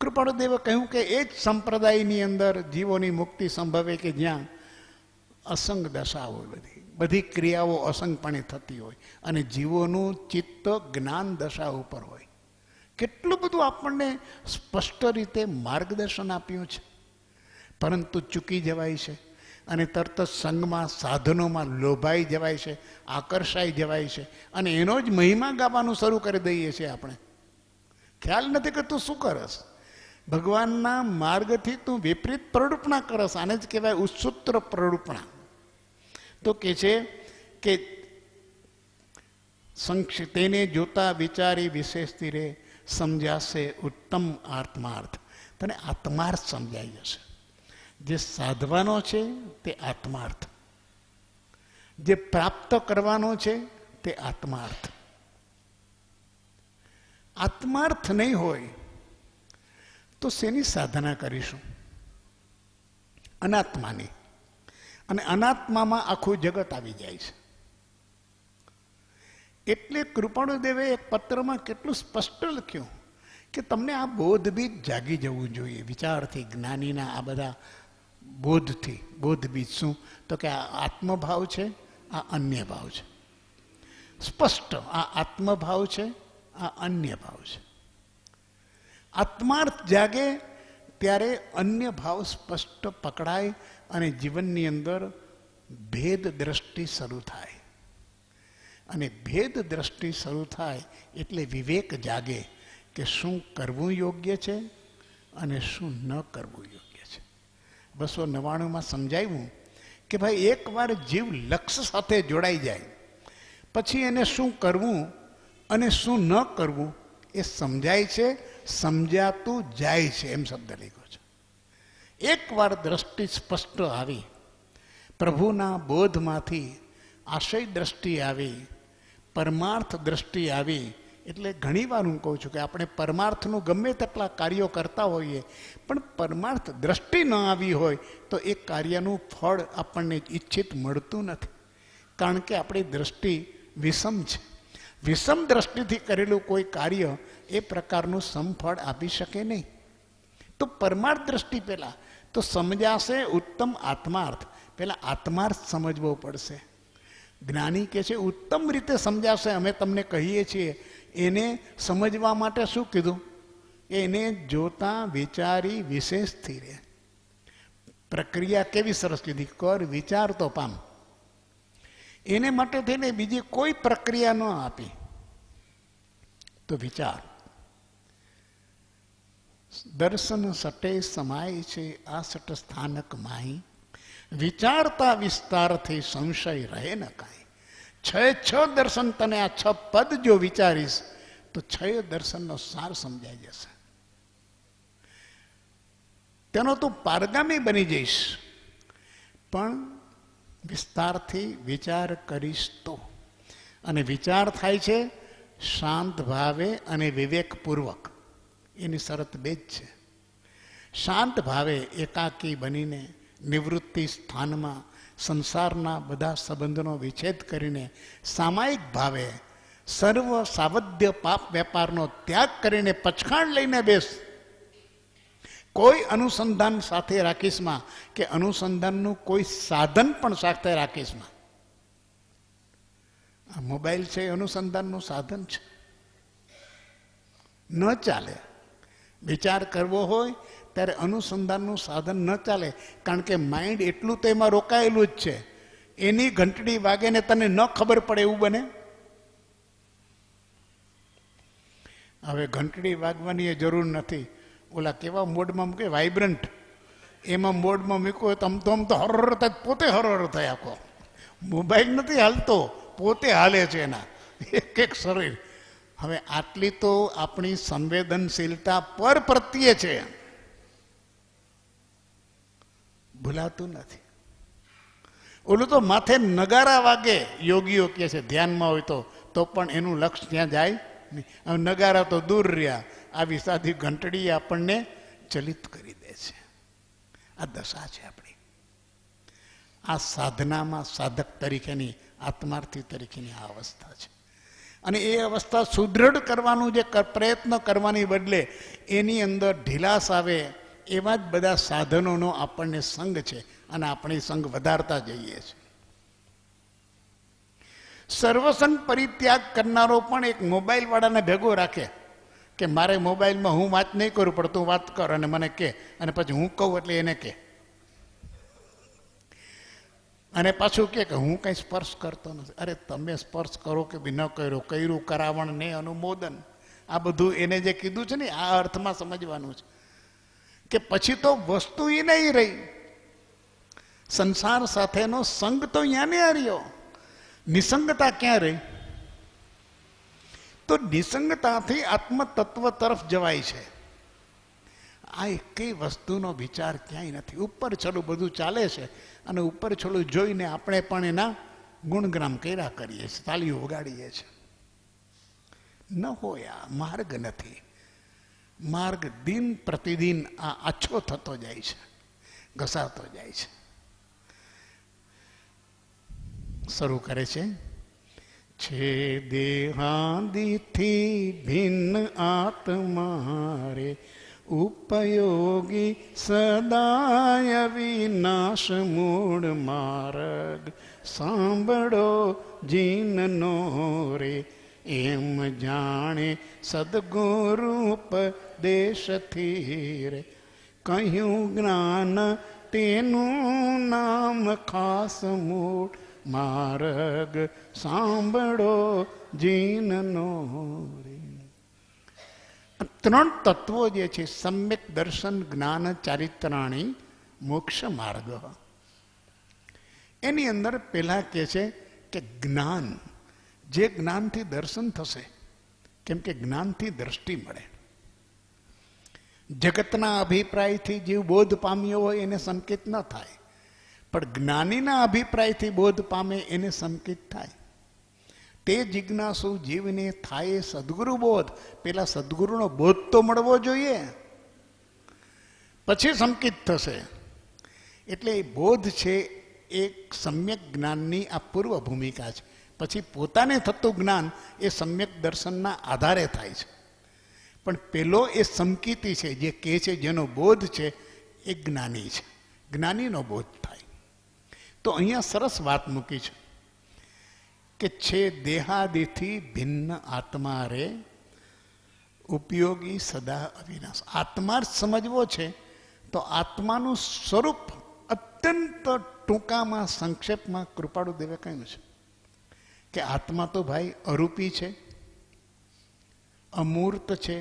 કૃપાળુદેવે કહ્યું કે એ જ સંપ્રદાયની અંદર જીવોની મુક્તિ સંભવે કે જ્યાં અસંગ દશા હોય, બધી ક્રિયાઓ અસંગપણે થતી હોય, અને જીવોનું ચિત્ત જ્ઞાન દશા ઉપર હોય. કેટલું બધું આપણને સ્પષ્ટ રીતે માર્ગદર્શન આપ્યું છે, પરંતુ ચૂકી જવાય છે, અને તરત જ સંઘમાં, સાધનોમાં લોભાઈ જવાય છે, આકર્ષાઈ જવાય છે, અને એનો જ મહિમા ગાવાનું શરૂ કરી દઈએ છીએ. આપણે ખ્યાલ નથી કે તું શું કરસ. ભગવાનના માર્ગથી તું વિપરીત પ્રરૂપણા કરસ. આને જ કહેવાય ઉત્સુત્ર પ્રરૂપણા. તો કે છે કે તેને જોતા વિચારી વિશેષથી રે, સમજાશે ઉત્તમ આત્માર્થ. તને આત્માર્થ સમજાઈ જશે. જે સાધવાનો છે તે આત્માર્થ, જે પ્રાપ્ત કરવાનો છે તે આત્માર્થ. આત્માર્થ નહીં હોય તો શેની સાધના કરીશું? અનાત્માની. અને અનાત્મામાં આખું જગત આવી જાય છે. એટલે કૃપાળુદેવે એક પત્રમાં કેટલું સ્પષ્ટ લખ્યું કે તમને આ બોધ બીજ જાગી જવું જોઈએ. વિચારથી, જ્ઞાનીના આ બધા બોધથી. બોધ બીજ શું? તો કે આ આત્મભાવ છે, આ અન્ય ભાવ છે. સ્પષ્ટ આ આત્મભાવ છે, આ અન્ય ભાવ છે. આત્માર્થ જાગે ત્યારે અન્ય ભાવ સ્પષ્ટ પકડાય, અને જીવનની અંદર ભેદ દ્રષ્ટિ શરૂ થાય. અને ભેદ દ્રષ્ટિ શરૂ થાય એટલે વિવેક જાગે કે શું કરવું યોગ્ય છે અને શું ન કરવું યોગ્ય છે. 299માં સમજાવ્યું કે ભાઈ એકવાર જીવ લક્ષ્ય સાથે જોડાઈ જાય પછી એને શું કરવું અને શું ન કરવું એ સમજાય છે, સમજાતું જાય છે, એમ શબ્દ લખ્યો છે. એકવાર દ્રષ્ટિ સ્પષ્ટ આવી, પ્રભુના બોધમાંથી આશય દ્રષ્ટિ આવી, પરમાર્થ દ્રષ્ટિ આવી, એટલે ઘણીવાર હું કહું છું કે આપણે પરમાર્થનું ગમે તેટલા કાર્યો કરતા હોઈએ પણ પરમાર્થ દ્રષ્ટિ ન આવી હોય તો એ કાર્યનું ફળ આપણને ઈચ્છિત મળતું નથી, કારણ કે આપણી દ્રષ્ટિ વિષમ છે. વિષમ દ્રષ્ટિથી કરેલું કોઈ કાર્ય એ પ્રકારનું સમફળ આપી શકે નહીં. તો પરમાર્થ દ્રષ્ટિ પહેલાં તો સમજાશે ઉત્તમ આત્માર્થ, પહેલાં આત્માર્થ સમજવો પડશે. જ્ઞાની કહે છે ઉત્તમ રીતે સમજાશે, અમે તમને કહીએ છીએ. એને સમજવા માટે શું કીધું? એને જોતા વિચારી વિશેષથી રહે. પ્રક્રિયા કેવી સરસ કીધી, કર વિચાર તો પામ. એને માટે થઈને બીજી કોઈ પ્રક્રિયા ન આપી. તો વિચાર, દર્શન સટે સમાય છે આ સટ સ્થાનક માહી, વિચારતા વિસ્તારથી સંશય રહે ન કાંઈ. 6 દર્શન તને આ 6 પદ જો વિચારીશ તો 6 દર્શનનો સાર સમજાઈ જશે. તેનો તું પારગામી બની જઈશ. પણ વિસ્તારથી વિચાર કરીશ તો, અને વિચાર થાય છે શાંત ભાવે અને વિવેકપૂર્વક. એની શરત બે જ છે. શાંત ભાવે એકાકી બનીને નિવૃત્તિ સ્થાનમાં સંસારના બધા સંબંધોનો વિચ્છેદ કરીને સામાયિક ભાવે સર્વ સાવધ્ય પાપ વેપારનો ત્યાગ કરીને પચખાણ લઈને બેસ. કોઈ અનુસંધાન સાથે રાખીશમાં કે અનુસંધાનનું કોઈ સાધન પણ સાથે રાખીશમાં. આ મોબાઈલ છે અનુસંધાનનું સાધન છે, ન ચાલે. વિચાર કરવો હોય ત્યારે અનુસંધાનનું સાધન ન ચાલે, કારણ કે માઇન્ડ એટલું તો એમાં રોકાયેલું જ છે. એની ઘંટડી વાગે ને તને ન ખબર પડે એવું બને? હવે ઘંટડી વાગવાની જરૂર નથી. ઓલા કેવા મોડમાં મૂકે, વાઇબ્રન્ટ, એમાં મોડમાં મૂક્યો તો આમ તો હરર થાય, પોતે હરર થાય આખો. મોબાઈલ નથી હાલતો, પોતે હાલે છે એના એક શરીર. હવે આટલી તો આપણી સંવેદનશીલતા પર પ્રત્યે છે, ભૂલાતું નથી. ઓલું તો માથે નગારા વાગે, યોગીઓ કહે છે ધ્યાનમાં હોય તો પણ એનું લક્ષ ત્યાં જાય નહીં. હવે નગારા તો દૂર રહ્યા, આવી સાદી ઘંટડી આપણને ચલિત કરી દે છે. આ દશા છે આપણી. આ સાધનામાં સાધક તરીકેની, આત્માર્થી તરીકેની આ અવસ્થા છે. અને એ અવસ્થા સુદૃઢ કરવાનું જે પ્રયત્ન કરવાની બદલે એની અંદર ઢીલાસ આવે એવા જ બધા સાધનોનો આપણને સંગ છે, અને આપણે સંગ વધારતા જઈએ છીએ. સર્વસંગ પરિત્યાગ કરનારો પણ એક મોબાઈલ વાળાને ભેગો રાખે કે મારે મોબાઈલમાં હું વાત નહીં કરું, પણ તું વાત કર અને મને કહે, અને પછી હું કહું એટલે એને કહે. અને પાછું કે હું કંઈ સ્પર્શ કરતો નથી. અરે તમે સ્પર્શ કરો કે બી ન કર્યો, કર્યું કરાવણ ને અનુમોદન, આ બધું એને જે કીધું છે ને આ અર્થમાં સમજવાનું છે કે પછી તો વસ્તુ એ નહીં રહી. સંસાર સાથેનો સંગ તો અહીંયા ને રહ્યો, નિસંગતા ક્યાં રહી? તો નિસંગતાથી આત્મતત્વ તરફ જવાય છે. આ એકેય વસ્તુનો વિચાર ક્યાંય નથી. ઉપર છલું બધું ચાલે છે, અને ઉપર છલું જોઈને આપણે પણ એના ગુણગ્રામ કર્યા કરીએ છીએ, તાલીઓ વગાડીએ છીએ. ન હોય, આ માર્ગ નથી. માર્ગ દિન પ્રતિદિન આ આછો થતો જાય છે, ઘસાતો જાય છે. શરૂ કરે છે દેહાદિથી ભિન્ન આત્મા રે, ઉપયોગી સદાય વિનાશ મૂળ માર્ગ, સાંભળો જીનનો રે, એમ જાણે સદગુરૂપ દેશથી રે, કહ્યું જ્ઞાન તેનું નામ ખાસ મૂળ માર્ગ, સાંભળો જીનનો રે. ત્રણ તત્વો જે છે, સમ્યક દર્શન, જ્ઞાન, ચારિત્રાણી, મોક્ષ માર્ગ. એની અંદર પહેલા કહે છે કે જ્ઞાન, જે જ્ઞાનથી દર્શન થશે, કેમ કે જ્ઞાનથી દ્રષ્ટિ મળે. જગતના અભિપ્રાયથી જીવ બોધ પામ્યો હોય એને સંકેત ન થાય, પણ જ્ઞાનીના અભિપ્રાયથી બોધ પામે એને સંકેત થાય. તે જિજ્ઞાસુ જીવને થાય સદગુરુ બોધ. પેલા સદગુરુનો બોધ તો મળવો જોઈએ, પછી સંકેત થશે. એટલે એ બોધ છે એક સમ્યક જ્ઞાનની આ પૂર્વ ભૂમિકા છે. પછી પોતાને થતું જ્ઞાન એ સમ્યક દર્શનના આધારે થાય છે. પણ પેલો એ સંકિતી છે, જે કહે છે, જેનો બોધ છે એ જ્ઞાની છે, જ્ઞાનીનો બોધ થાય. તો અહીંયા સરસ વાત મૂકી છે કે છે દેહાદિથી ભિન્ન આત્મા રે, ઉપયોગી સદા અવિનાશ. આત્મા જ સમજવો છે તો આત્માનું સ્વરૂપ અત્યંત ટૂંકામાં, સંક્ષેપમાં કૃપાળુ દેવે કહ્યું છે કે આત્મા તો ભાઈ અરૂપી છે, અમૂર્ત છે,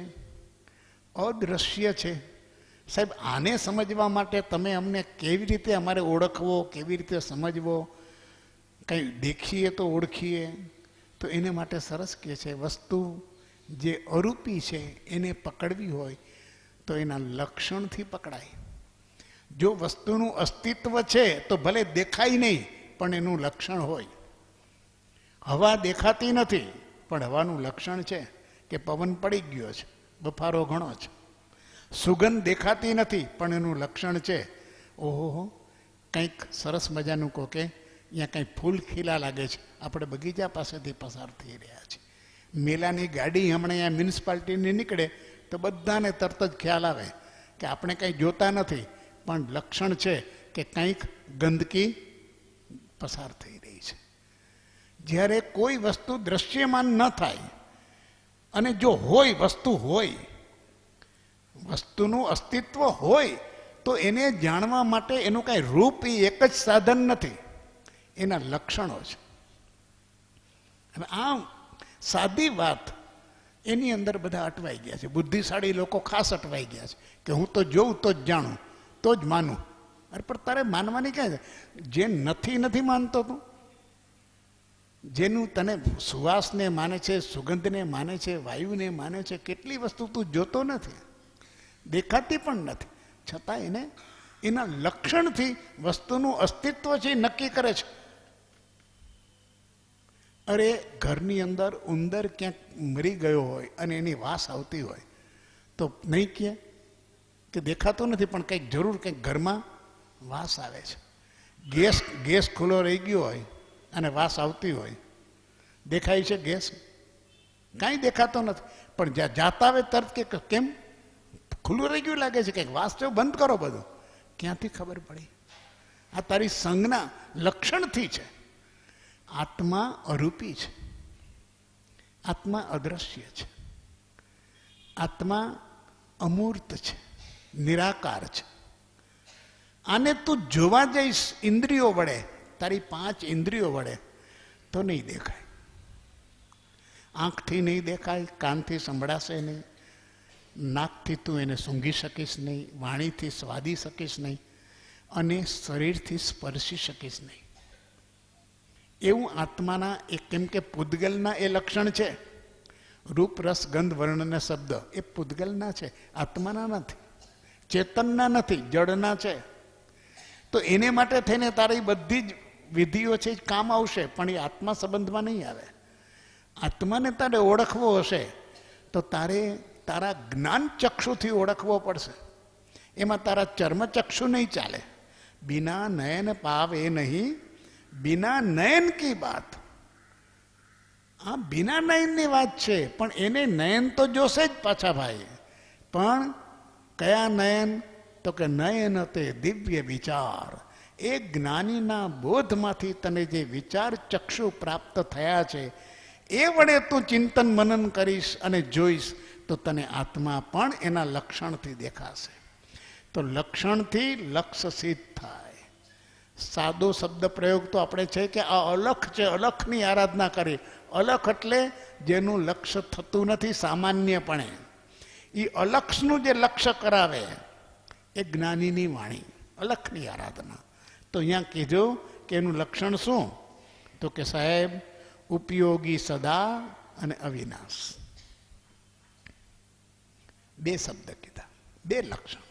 અદ્રશ્ય છે. સાહેબ, આને સમજવા માટે તમે અમને કેવી રીતે અમારે ઓળખવો, કેવી રીતે સમજવો, કંઈ દેખીએ તો ઓળખીએ? તો એને માટે સરસ કહે છે, વસ્તુ જે અરૂપી છે એને પકડવી હોય તો એના લક્ષણથી પકડાય. જો વસ્તુનું અસ્તિત્વ છે તો ભલે દેખાય નહીં, પણ એનું લક્ષણ હોય. હવા દેખાતી નથી, પણ હવાનું લક્ષણ છે કે પવન પડી ગયો છે, બફારો ઘણો છે. સુગંધ દેખાતી નથી, પણ એનું લક્ષણ છે, ઓહો કંઈક સરસ મજાનું કહો કે અહીંયા કંઈક ફૂલ ખીલા લાગે છે, આપણે બગીચા પાસેથી પસાર થઈ રહ્યા છીએ. મેલાની ગાડી હમણાં અહીંયા મ્યુનિસિપાલિટીની નીકળે તો બધાને તરત જ ખ્યાલ આવે કે આપણે કંઈ જોતા નથી, પણ લક્ષણ છે કે કંઈક ગંદકી પસાર થઈ રહી છે. જ્યારે કોઈ વસ્તુ દ્રશ્યમાન ન થાય અને જો હોય, વસ્તુ હોય, વસ્તુનું અસ્તિત્વ હોય, તો એને જાણવા માટે એનું કાંઈ રૂપ એ એક જ સાધન નથી, એના લક્ષણો છે. હવે આ સાદી વાત એની અંદર બધા અટવાઈ ગયા છે. બુદ્ધિશાળી લોકો ખાસ અટવાઈ ગયા છે કે હું તો જોઉં તો જ જાણું, તો જ માનું. અરે પણ તારે માનવાની ક્યાં છે? જે નથી માનતો તું, જેનું તને સુવાસને માને છે, સુગંધને માને છે, વાયુને માને છે, કેટલી વસ્તુ તું જોતો નથી, દેખાતી પણ નથી, છતાં એને એના લક્ષણથી વસ્તુનું અસ્તિત્વ છે એ નક્કી કરે છે. અરે ઘરની અંદર ઉંદર ક્યાંક મરી ગયો હોય અને એની વાસ આવતી હોય તો નહીં કહે કે દેખાતો નથી, પણ કંઈક જરૂર કંઈક ઘરમાં વાસ આવે છે. ગેસ ખુલ્લો રહી ગયો હોય અને વાસ આવતી હોય, દેખાય છે ગેસ? કાંઈ દેખાતો નથી, પણ જ્યાં જાતા આવે તરત કે કેમ ખુલ્લું રહી ગયું લાગે છે, કંઈક વાસ જો બંધ કરો બધું. ક્યાંથી ખબર પડી? આ તારી સંજ્ઞા લક્ષણથી છે. આત્મા અરૂપી છે, આત્મા અદ્રશ્ય છે, આત્મા અમૂર્ત છે, નિરાકાર છે. આને તું જોવા જઈશ ઇન્દ્રિયો વડે, તારી 5 ઇન્દ્રિયો વડે, તો નહીં દેખાય. આંખથી નહીં દેખાય, કાનથી સંભળાશે નહીં, નાકથી તું એને સૂંઘી શકીશ નહીં, વાણીથી સ્વાદી શકીશ નહીં, અને શરીરથી સ્પર્શી શકીશ નહીં. એવું આત્માના કેમ કે પૂદગલના એ લક્ષણ છે. રૂપ, રસ, ગંધ, વર્ણ અને શબ્દ એ પૂદગલના છે, આત્માના નથી, ચેતનના નથી, જડના છે. તો એને માટે થઈને તારી બધી જ વિધિઓ છે કામ આવશે, પણ એ આત્મા સંબંધમાં નહીં આવે. આત્માને તારે ઓળખવો હશે તો તારે તારા જ્ઞાન ચક્ષુથી ઓળખવો પડશે. એમાં તારા ચર્મચક્ષુ નહીં ચાલે. બિના નયન પાવે નહીં, બિના નયન કી બાત. આ બિના નયનની વાત છે, પણ એને નયન તો જોશે જ પાછા ભાઈ. પણ કયા નયન? તો કે નયન તે દિવ્ય વિચાર. એ જ્ઞાનીના બોધમાંથી તને જે વિચાર ચક્ષુ પ્રાપ્ત થયા છે એ વડે તું ચિંતન મનન કરીશ અને જોઈશ તો તને આત્મા પણ એના લક્ષણથી દેખાશે. તો લક્ષણથી લક્ષ્ય સિદ્ધ થાય. સાદો શબ્દ પ્રયોગ તો આપણે છે કે આ અલખ છે, અલખની આરાધના કરી. અલખ એટલે જેનું લક્ષ્ય થતું નથી સામાન્યપણે, એ અલક્ષનું જે લક્ષ્ય કરાવે એ જ્ઞાનીની વાણી, અલખની આરાધના. તો અહીંયા કીધું કે એનું લક્ષણ શું? તો કે સાહેબ ઉપયોગી સદા અને અવિનાશ, બે શબ્દ કીધા, બે લક્ષણ.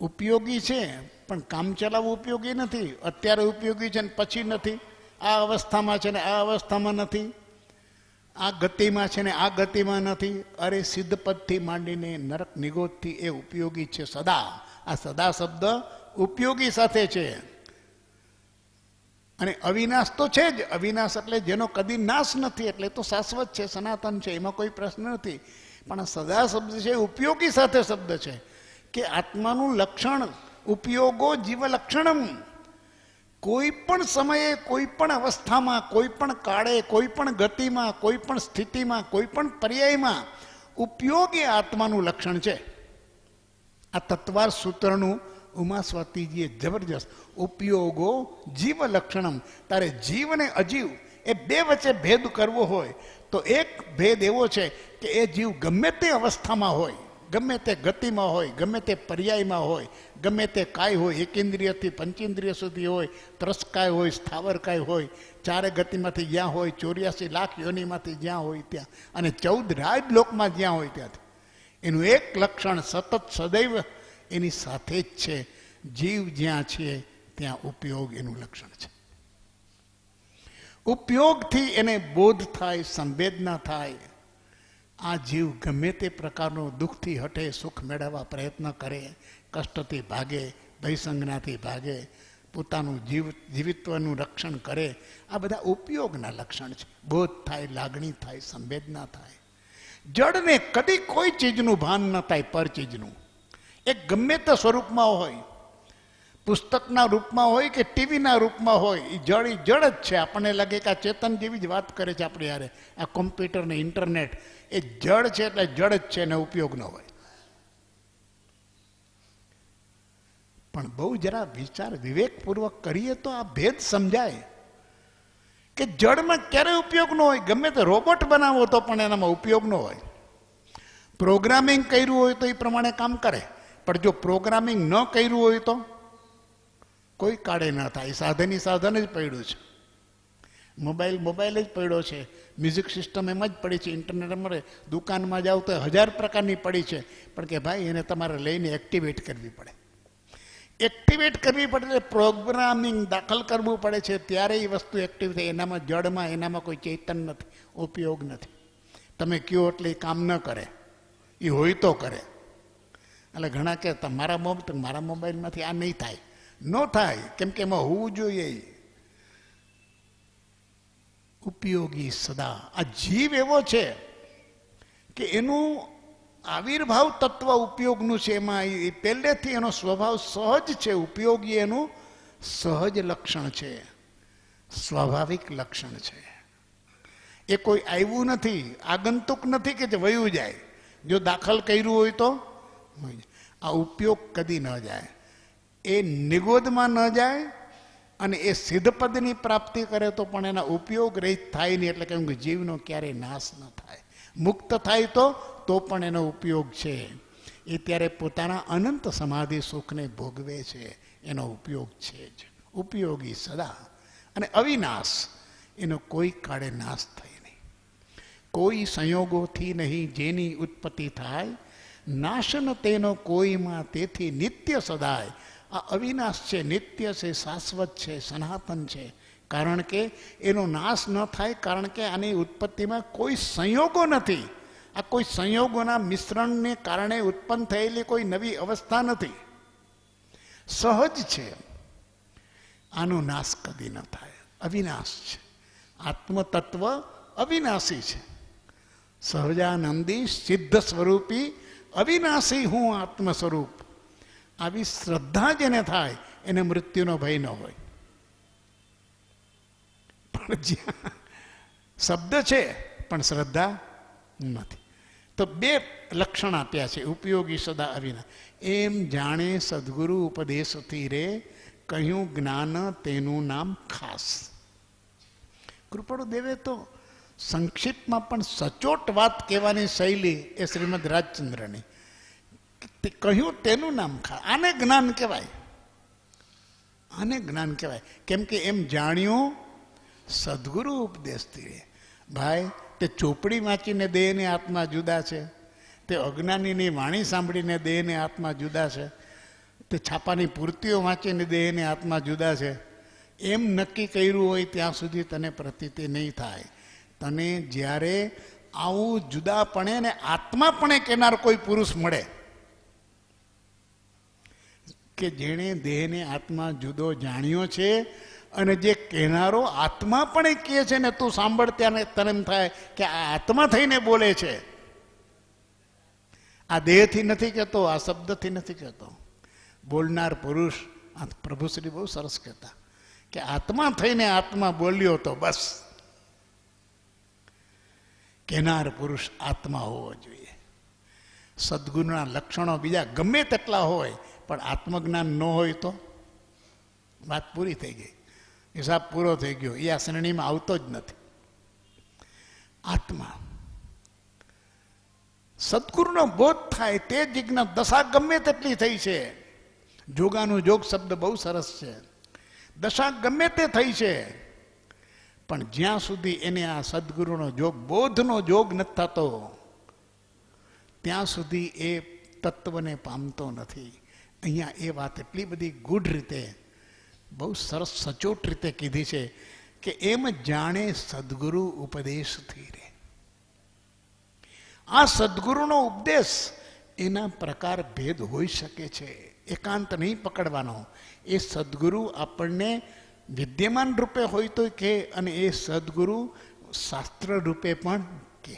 ઉપયોગી છે પણ કામ ચલાવવું ઉપયોગી નથી. અત્યારે ઉપયોગી છે ને પછી નથી, આ અવસ્થામાં છે ને આ અવસ્થામાં નથી, આ ગતિમાં છે ને આ ગતિમાં નથી. અરે સિદ્ધપદથી માંડીને નરક નિગોદથી એ ઉપયોગી છે સદા. આ સદા શબ્દ ઉપયોગી સાથે છે. અને અવિનાશ તો છે જ. અવિનાશ એટલે જેનો કદી નાશ નથી, એટલે તો શાશ્વત છે, સનાતન છે, એમાં કોઈ પ્રશ્ન નથી. પણ આ સદા શબ્દ છે ઉપયોગી સાથે શબ્દ છે કે આત્માનું લક્ષણ ઉપયોગો જીવ લક્ષણમ. કોઈ પણ સમયે, કોઈ પણ અવસ્થામાં, કોઈ પણ કાળે, કોઈ પણ ગતિમાં, કોઈ પણ સ્થિતિમાં, કોઈ પણ પર્યાયમાં ઉપયોગ એ આત્માનું લક્ષણ છે. આ તત્વાર સૂત્રનું ઉમા સ્વાતિજીએ જબરજસ્ત, ઉપયોગો જીવ લક્ષણમ. તારે જીવ અને અજીવ એ બે વચ્ચે ભેદ કરવો હોય તો એક ભેદ એવો છે કે એ જીવ ગમે તે અવસ્થામાં હોય, ગમે તે ગતિમાં હોય, ગમે તે પર્યાયમાં હોય, ગમે તે કાય હોય, એકેન્દ્રિયથી પંચેન્દ્રિય સુધી હોય, ત્રસકાય હોય, સ્થાવરકાય હોય, ચારે ગતિમાંથી જ્યાં હોય, 84 લાખ યોનિમાંથી જ્યાં હોય ત્યાં, અને 14 રાજલોકમાં જ્યાં હોય ત્યાંથી એનું એક લક્ષણ સતત સદૈવ એની સાથે જ છે. જીવ જ્યાં છે ત્યાં ઉપયોગ એનું લક્ષણ છે. ઉપયોગથી એને બોધ થાય, સંવેદના થાય. આ જીવ ગમે તે પ્રકારનો દુઃખથી હટે, સુખ મેળવવા પ્રયત્ન કરે, કષ્ટથી ભાગે, ભયસંજ્ઞાથી ભાગે, પોતાનું જીવિત્વનું રક્ષણ કરે. આ બધા ઉપયોગના લક્ષણ છે. બોધ થાય, લાગણી થાય, સંવેદના થાય. જડને કદી કોઈ ચીજનું ભાન ન થાય, પર ચીજનું. એ ગમે તે સ્વરૂપમાં હોય, પુસ્તકના રૂપમાં હોય કે ટીવીના રૂપમાં હોય, એ જડ જ છે. આપણને લાગે કે આ ચેતન જેવી જ વાત કરે છે આપણે યારે. આ કોમ્પ્યુટર ને ઇન્ટરનેટ એ જડ છે એટલે જડ જ છે, એને ઉપયોગ ન હોય. પણ બહુ જરા વિચાર વિવેકપૂર્વક કરીએ તો આ ભેદ સમજાય કે જડમાં ક્યારેય ઉપયોગ ન હોય. ગમે તે રોબોટ બનાવો તો પણ એનામાં ઉપયોગ ન હોય. પ્રોગ્રામિંગ કર્યું હોય તો એ પ્રમાણે કામ કરે, પણ જો પ્રોગ્રામિંગ ન કર્યું હોય તો કોઈ કાળે ન થાય. સાધન જ પડ્યું છે. મોબાઈલ જ પડ્યો છે. મ્યુઝિક સિસ્ટમ એમ જ પડી છે. ઇન્ટરનેટ મળે, દુકાનમાં જાઓ તો 1000 પ્રકારની પડી છે. પણ કે ભાઈ એને તમારે લઈને એક્ટિવેટ કરવી પડે. એક્ટિવેટ કરવી પડે એટલે પ્રોગ્રામિંગ દાખલ કરવું પડે છે, ત્યારે એ વસ્તુ એક્ટિવ થાય. એનામાં જડમાં એનામાં કોઈ ચેતન નથી, ઉપયોગ નથી. તમે કહો એટલે એ કામ ન કરે, એ હોય તો કરે. એટલે ઘણા કે મારા મોબાઈલમાંથી આ નહીં થાય. ન થાય, કેમ કે એમાં હોવું જોઈએ ઉપયોગી સદા. આ જીવ એવો છે કે એનું આવિર્ભાવ તત્વ ઉપયોગનું છે. એમાં એ પહેલેથી એનો સ્વભાવ સહજ છે. ઉપયોગી એનું સહજ લક્ષણ છે, સ્વાભાવિક લક્ષણ છે. એ કોઈ આવ્યું નથી, આગંતુક નથી કે જે વયું જાય. જો દાખલ કર્યું હોય તો આ ઉપયોગ કદી ન જાય. એ નિગોદમાં ન જાય અને એ સિદ્ધપદની પ્રાપ્તિ કરે તો પણ એના ઉપયોગ રહિત થાય નહીં. એટલે કે જીવનો ક્યારેય નાશ ન થાય. મુક્ત થાય તો પણ એનો ઉપયોગ છે. એ ત્યારે પોતાના અનંત સમાધિ સુખને ભોગવે છે. એનો ઉપયોગ છે જ. ઉપયોગી સદા અને અવિનાશ. એનો કોઈ કાળે નાશ થાય નહીં. કોઈ સંયોગોથી નહીં જેની ઉત્પત્તિ થાય, નાશન તેનો કોઈમાં તેથી નિત્ય સદાય. આ અવિનાશ છે, નિત્ય છે, શાશ્વત છે, સનાતન છે. કારણ કે એનો નાશ ન થાય, કારણ કે આની ઉત્પત્તિમાં કોઈ સંયોગો નથી. આ કોઈ સંયોગોના મિશ્રણને કારણે ઉત્પન્ન થયેલી કોઈ નવી અવસ્થા નથી. સહજ છે. આનો નાશ કદી ન થાય. અવિનાશ છે. આત્મતત્વ અવિનાશી છે. સહજાનંદી સિદ્ધ સ્વરૂપી અવિનાશી હું આત્મ સ્વરૂપ. આવી શ્રદ્ધા જેને થાય એને મૃત્યુનો ભય ન હોય. પણ જ્યાં શબ્દ છે પણ શ્રદ્ધા નથી. તો બે લક્ષણ આપ્યા છે, ઉપયોગી સદા અવિનાશ. એમ જાણે સદગુરુ ઉપદેશથી રે કહ્યું જ્ઞાન તેનું નામ ખાસ. કૃપાળુ દેવે તો સંક્ષિપ્તમાં પણ સચોટ વાત કહેવાની શૈલી એ શ્રીમદ રાજચંદ્રની. તે કહ્યું તેનું નામ ખા, આને જ્ઞાન કહેવાય, આને જ્ઞાન કહેવાય. કેમ કે એમ જાણ્યું સદગુરુ ઉપદેશથી રે. ભાઈ, તે ચોપડી વાંચીને દેહ ને આત્મા જુદા છે, તે અજ્ઞાનીની વાણી સાંભળીને દેહ ને આત્મા જુદા છે, તે છાપાની પૂર્તિઓ વાંચીને દેહ ને આત્મા જુદા છે. એમ નક્કી કર્યું હોય ત્યાં સુધી તને પ્રતીતિ નહીં થાય. તને જ્યારે આવું જુદાપણે ને આત્માપણે કહેનાર કોઈ પુરુષ મળે કે જેણે દેહને આત્મા જુદો જાણ્યો છે, અને જે કહેનારો આત્મા પણ કહે છે ને તું સાંભળ ત્યાં તને એમ થાય કે આ આત્મા થઈને બોલે છે, આ દેહથી નથી કહેતો, આ શબ્દથી નથી કહેતો. બોલનાર પુરુષ, આ પ્રભુશ્રી બહુ સરસ કહેતા કે આત્મા થઈને આત્મા બોલ્યો તો બસ. કહેનાર પુરુષ આત્મા હોવો જોઈએ. સદગુરુના લક્ષણો બીજા ગમે તેટલા હોય, પણ આત્મજ્ઞાન ન હોય તો વાત પૂરી થઈ ગઈ, હિસાબ પૂરો થઈ ગયો. એ આ શ્રેણીમાં આવતો જ નથી. આત્મા સદગુરુનો બોધ થાય તે જિજ્ઞા દશા ગમે તેટલી થઈ છે. જોગાનું જોગ શબ્દ બહુ સરસ છે. દશા ગમે તે થઈ છે, પણ જ્યાં સુધી એને આ સદગુરુનો જોગ, બોધનો જોગ નથી થતો, ત્યાં સુધી એ તત્વને પામતો નથી. અહીંયા એ વાત એટલી બધી ગૂઢ રીતે, બહુ સરસ સચોટ રીતે કીધી છે કે એમ જાણે સદગુરુ ઉપદેશથી રે. આ સદગુરુનો ઉપદેશ, એના પ્રકાર ભેદ હોઈ શકે છે. એકાંત નહીં પકડવાનો. એ સદગુરુ આપણને વિદ્યમાન રૂપે હોય તો કે, અને એ સદગુરુ શાસ્ત્ર રૂપે પણ કે.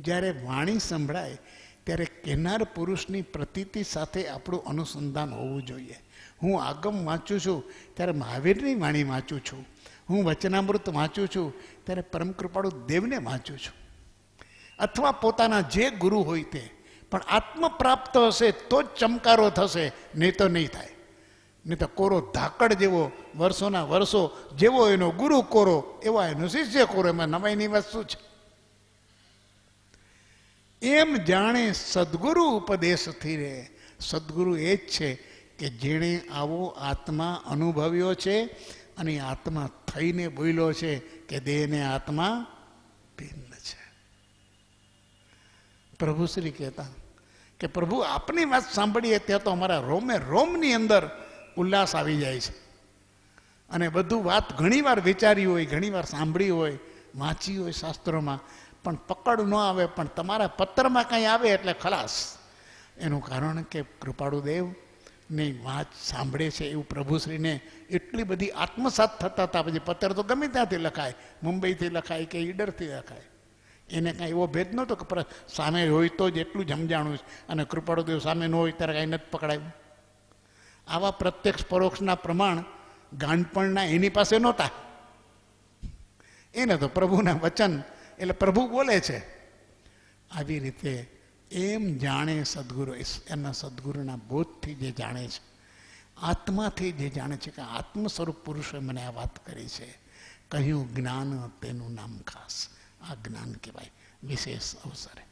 જ્યારે વાણી સંભળાય ત્યારે કહેનાર પુરુષની પ્રતીતિ સાથે આપણું અનુસંધાન હોવું જોઈએ. હું આગમ વાંચું છું ત્યારે મહાવીરની વાણી વાંચું છું, હું વચનામૃત વાંચું છું ત્યારે પરમ કૃપાળુ દેવને વાંચું છું, અથવા પોતાના જે ગુરુ હોય તે. પણ આત્મ પ્રાપ્ત હશે તો જ ચમકારો થશે, નહીં તો નહીં થાય. નહીં તો કોરો ધાકડ જેવો, વર્ષોના વર્ષો જેવો એનો ગુરુ કોરો, એવો એનો શિષ્ય કોરો, એમાં નવાઈની વસ્તુ છે. એમ જાણે સદગુરુ ઉપદેશથી રે. સદગુરુ એ જ છે કે જેણે આવો આત્મા અનુભવ્યો છે, અને આત્મા થઈને બોલ્યો છે કે દેહને આત્મા ભિન્ન છે. પ્રભુશ્રી કહેતા કે પ્રભુ આપની વાત સાંભળીએ ત્યાં તો અમારા રોમે રોમની અંદર ઉલ્લાસ આવી જાય છે. અને બધું વાત ઘણીવાર વિચારી હોય, ઘણીવાર સાંભળી હોય, વાંચી હોય શાસ્ત્રોમાં, પણ પકડ ન આવે. પણ તમારા પત્રમાં કંઈ આવે એટલે ખલાસ. એનું કારણ કે કૃપાળુદેવની વાત સાંભળે છે એવું પ્રભુશ્રીને એટલી બધી આત્મસાત થતા હતા. પછી પત્ર તો ગમે ત્યાંથી લખાય, મુંબઈથી લખાય કે ઈડરથી લખાય, એને કાંઈ એવો ભેદ નહોતો કે સામે હોય તો જ એટલું જ સમજાણું, અને કૃપાળુદેવ સામે ન હોય ત્યારે કાંઈ નથી પકડાયું. આવા પ્રત્યક્ષ પરોક્ષના પ્રમાણ ગાંડપણના એની પાસે નહોતા. એને તો પ્રભુના વચન એટલે પ્રભુ બોલે છે. આવી રીતે એમ જાણે સદગુરુ, એના સદગુરુના બોધથી જે જાણે છે, આત્માથી જે જાણે છે કે આત્મ સ્વરૂપ પુરુષે મને આ વાત કરી છે, કહ્યું જ્ઞાન તેનું નામ ખાસ. આ જ્ઞાન કહેવાય વિશેષ અવસરે.